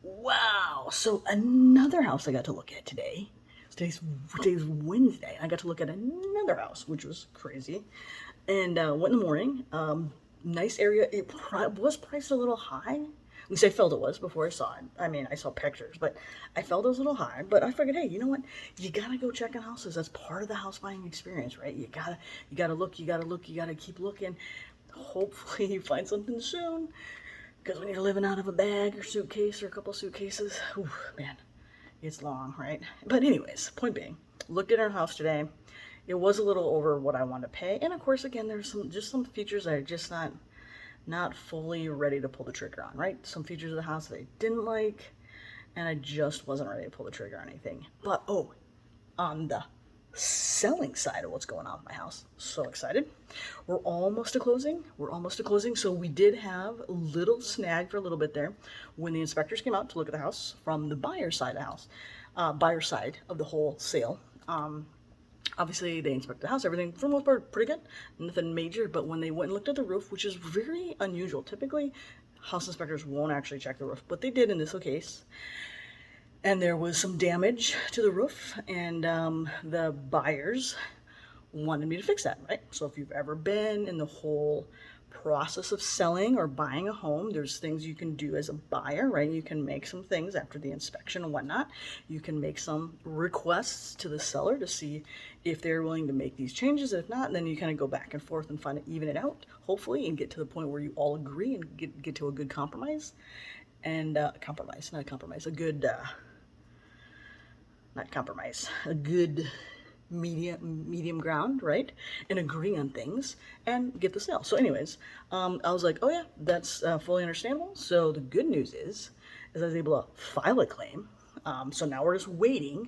Wow. So another house I got to look at today. Today's Wednesday. I got to look at another house, which was crazy. And went in the morning. Nice area. Was priced a little high. At least I felt it was before I saw it. I mean, I saw pictures, but I felt it was a little high. But I figured, hey, you know what? You gotta go check on houses. That's part of the house buying experience, right? You gotta look. You gotta look. You gotta keep looking. Hopefully, you find something soon. Because when you're living out of a bag or suitcase or a couple suitcases, whew, man, it's long, right? But anyways, point being, looked at our house today. It was a little over what I wanted to pay, and of course, again, there's some features that are just not fully ready to pull the trigger on, right? Some features of the house that I didn't like, and I just wasn't ready to pull the trigger on anything. But on the selling side of what's going on in my house. So excited. We're almost to closing. We're almost to closing. So we did have a little snag for a little bit there when the inspectors came out to look at the house from the buyer side of the house, buyer side of the whole sale. Obviously, they inspected the house, everything for the most part pretty good, nothing major. But when they went and looked at the roof, which is very unusual, typically house inspectors won't actually check the roof, but they did in this case. And there was some damage to the roof, and the buyers wanted me to fix that, right? So if you've ever been in the whole process of selling or buying a home, there's things you can do as a buyer, right? You can make some things after the inspection and whatnot. You can make some requests to the seller to see if they're willing to make these changes. If not, then you kind of go back and forth and find it, even it out, hopefully, and get to the point where you all agree and get to a good compromise. And compromise, not a compromise, a good not compromise, a good medium ground, right? And agree on things and get the sale. So anyways, I was like, oh yeah, that's fully understandable. So the good news is I was able to file a claim. So now we're just waiting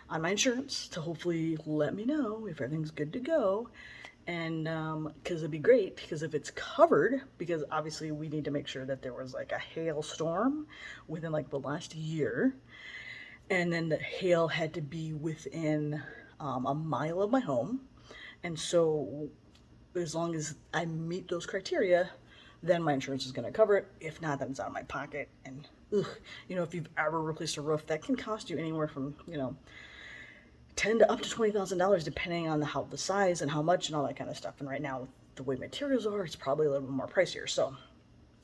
on my insurance to hopefully let me know if everything's good to go. And because it'd be great, because if it's covered, because obviously we need to make sure that there was like a hailstorm within like the last year, and then the hail had to be within a mile of my home. And so as long as I meet those criteria, then my insurance is going to cover it. If not, then it's out of my pocket. And if you've ever replaced a roof, that can cost you anywhere from ten to up to $20,000, depending on the size and how much and all that kind of stuff. And right now, with the way materials are, it's probably a little bit more pricier. So,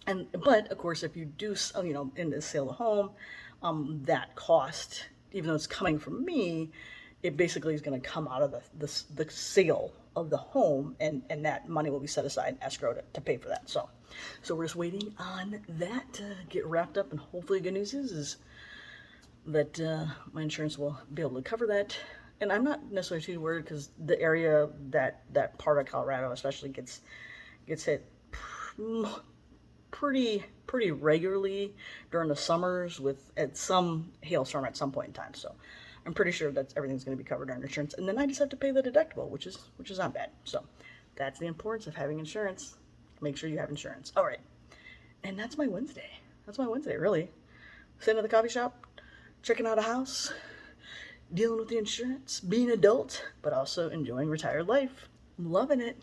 but of course, if you do, in the sale of home, that cost, even though it's coming from me, it basically is going to come out of the sale of the home, and that money will be set aside in escrow to pay for that. So we're just waiting on that to get wrapped up, and hopefully, good news is that my insurance will be able to cover that. And I'm not necessarily too worried because the area that part of Colorado especially gets hit pretty regularly during the summers with at some hailstorm at some point in time. So I'm pretty sure that everything's going to be covered under insurance, and then I just have to pay the deductible, which is not bad. So that's the importance of having insurance. Make sure you have insurance. All right, and that's my Wednesday. That's my Wednesday, really. Sitting at the coffee shop, checking out a house, dealing with the insurance, being an adult, but also enjoying retired life. I'm loving it.